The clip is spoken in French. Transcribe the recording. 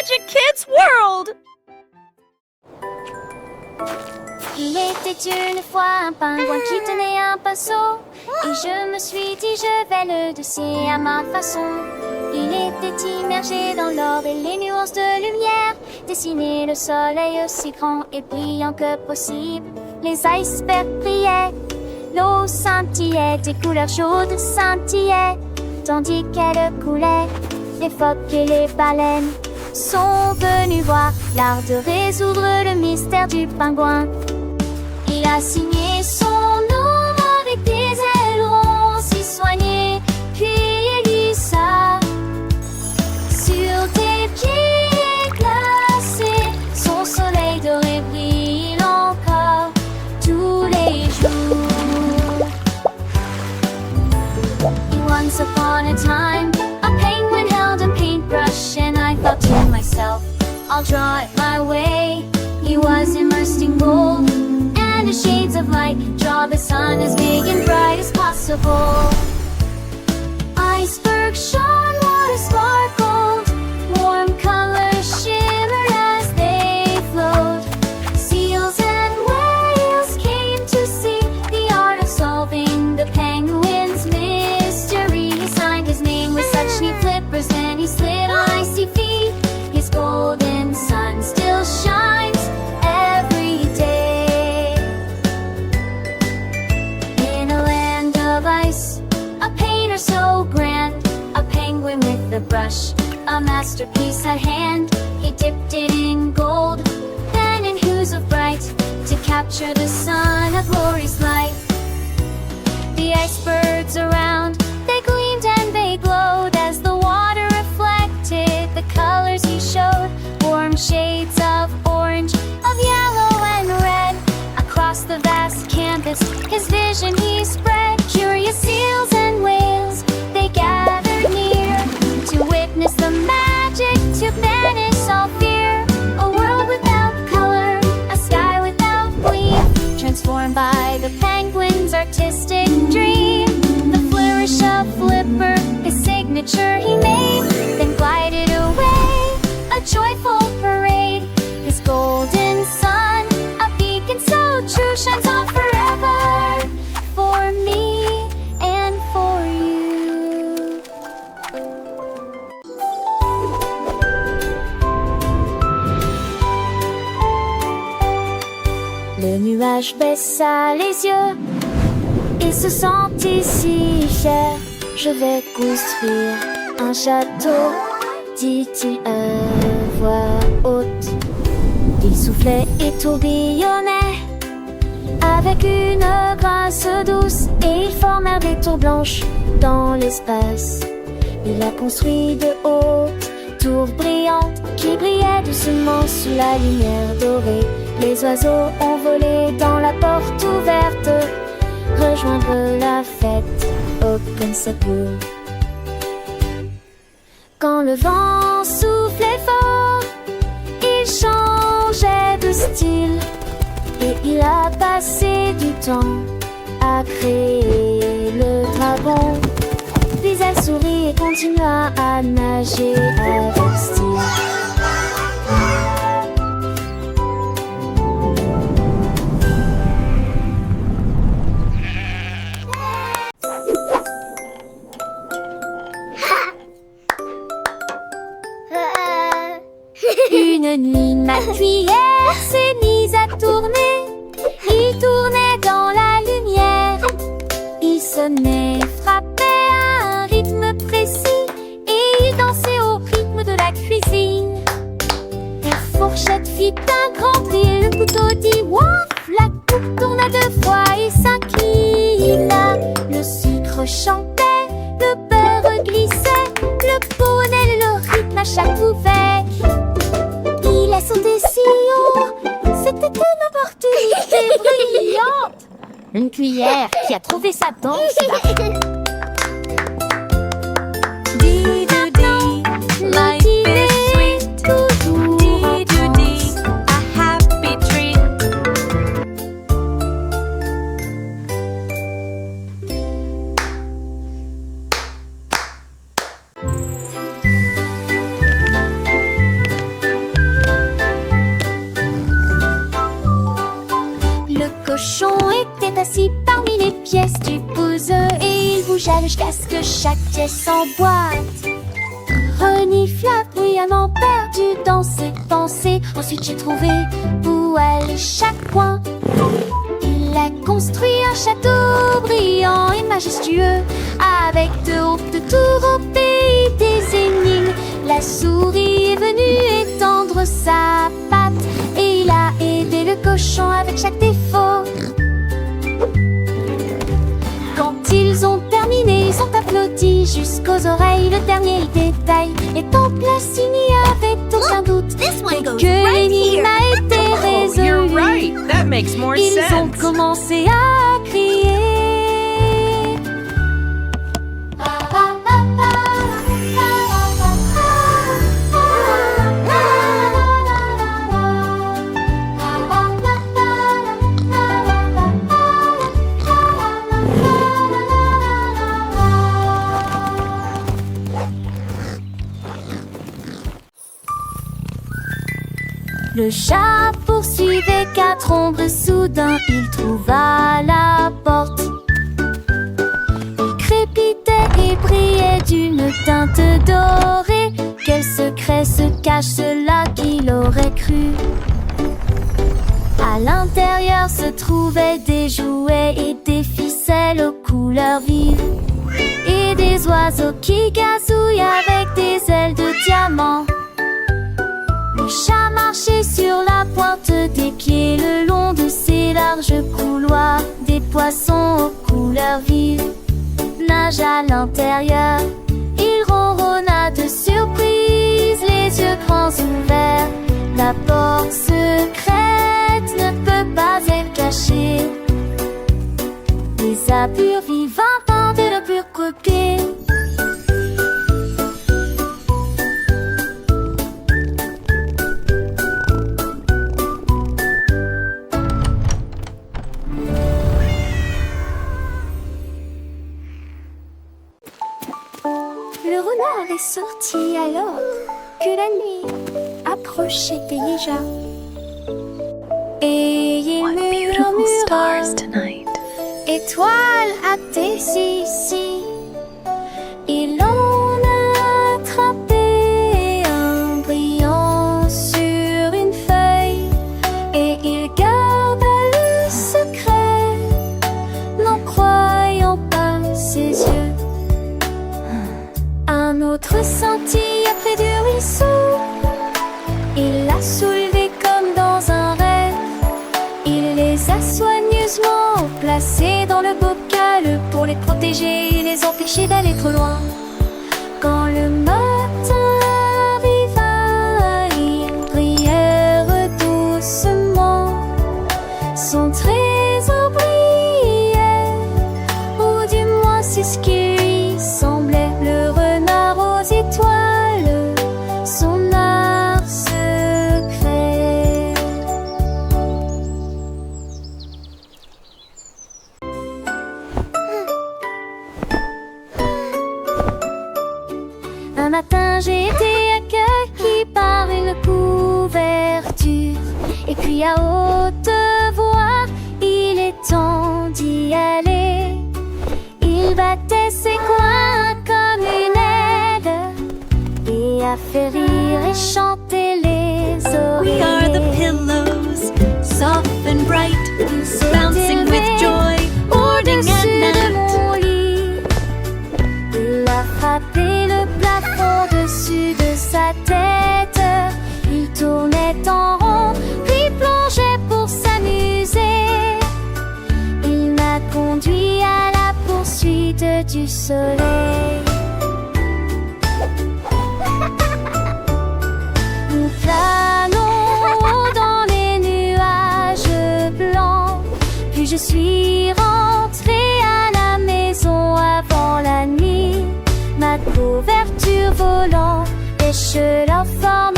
Magic Kids World! Il était une fois un pingouin qui tenait un pinceau. Et je me suis dit je vais le dessiner à ma façon. Il était immergé dans l'or et les nuances de lumière. Dessiner le soleil aussi grand et brillant que possible. Les icebergs brillaient, l'eau scintillait, des couleurs chaudes scintillaient. Tandis qu'elle coulait, les phoques et les baleines sont venus voir l'art de résoudre le mystère du pingouin. Il a signé son nom avec des ailerons si soignés, puis élit ça sur des pieds glacés. Son soleil doré brille encore tous les jours. Once upon a time, a penguin held a paintbrush, and I thought to myself, I'll draw it my way. He was immersed in gold and the shades of light, draw the sun as big and bright as possible. Icebergs shone, water sparkled, warm colors shimmered as they flowed. Seals and whales came to see the art of solving the penguin's mystery. He signed his name with such neat flippers, then he slid on icy feet. His golden sun still shines every day. In a land of ice, a painter so grand, a penguin with a brush, a masterpiece at hand. He dipped it in gold, then in hues of bright, to capture the sun of glory's light. The icebergs around, they gleamed and they glowed as the water reflected the colors he showed. Warm shades of orange, of yellow and red. Across the vast canvas, his vision he spread. Curious seals and whales, they gathered near to witness the magic, to banish all fear. A world without color, a sky without gleam, transformed by the penguin's artistic dream. The flourish of Flipper, his signature he made, then glided away, a joyful parade. His golden sun, a beacon so true, shines on forever, for me and for you. Le nuage baissa les yeux et se sentit si fier. Je vais construire un château, dit-il à voix haute. Il soufflait et tourbillonnait avec une grâce douce, et ils formèrent des tours blanches dans l'espace. Il a construit de hautes tours brillantes qui brillaient doucement sous la lumière dorée. Les oiseaux ont volé dans la porte ouverte, rejoindre la fête au Concept World. Quand le vent soufflait fort, il changeait de style, et il a passé du temps à créer le dragon. Puis elle sourit et continua à nager avec style. Une nuit, ma cuillère s'est mise à tourner. Il tournait dans la lumière. Il sonnait, frappait à un rythme précis, et il dansait au rythme de la cuisine. La fourchette fit un grand pli, le couteau dit waf. La coupe tourna deux fois et s'inclina. Le sucre chantait, le beurre glissait, le poney le rythme à chaque ouvert. Il a sauté si haut, c'était une opportunité brillante. Une cuillère qui a trouvé sa danse. Life is sweet. Dee-doo-dee, a happy treat. cochon était assis parmi les pièces du puzzle et il bougea jusqu'à ce que chaque pièce s'emboîte. Renifla bruyamment perdu dans ses pensées. Ensuite j'ai trouvé où allait chaque coin. Il a construit un château brillant et majestueux, avec de hautes tours au pays des énigmes. La souris est venue étendre sa patte et il a aidé le cochon avec chaque défaut. Quand ils ont terminé, ils ont applaudi jusqu'aux oreilles. Le dernier détail est en place, il n'y avait aucun doute que l'énigme a été résolue. You're right. That makes more Ils ont sense. commencé à crier. Le chat poursuivait quatre ombres. Soudain il trouva la porte. Il crépitait et brillait d'une teinte dorée. Quel secret se cache, cela qu'il aurait cru. À l'intérieur se trouvaient des jouets et des ficelles aux couleurs vives, et des oiseaux qui gazouillent avec des ailes de diamant. Le chat marchait sur la pointe des pieds le long de ces larges couloirs. Des poissons aux couleurs vives nagent à l'intérieur. Il ronronna de surprise, les yeux grands ouverts. La porte secrète ne peut pas être cachée. Les appurs vivants tentent de le pur-coquer. Le renard est sorti alors que la nuit approchait déjà. Et il What beautiful murmura: stars tonight. étoile à tes ici. Il en a attrapé un brillant sur une feuille et il garda le secret, n'en croyant pas ses yeux. Un autre scintille près du ruisseau. Il l'a soulevé comme dans un rêve. Il les a soigneusement placés dans le bocal pour les protéger et les empêcher d'aller trop loin. Quand le matin arriva, ils brillèrent doucement. Son trésor brillait, ou du moins c'est ce qui lui semblait. Le renard aux étoiles, son art secret. Un matin j'ai été accueilli par une couverture, et puis à haute voix il est temps d'y aller. Il battait ses coins comme une aile et a fait rire et chanter les We are the oreillers. pillows, soft and bright, S'est bouncing with élevé joy, morning au-dessus and de night. mon lit. Il a frappé le plafond dessus de sa tête. Il tournait en rond, puis plongeait pour s'amuser. Il m'a conduit à la poursuite du soleil. Nous planons dans les nuages blancs. Puis je suis rentrée à la maison avant la nuit. Ma couverture volant pêche leur forme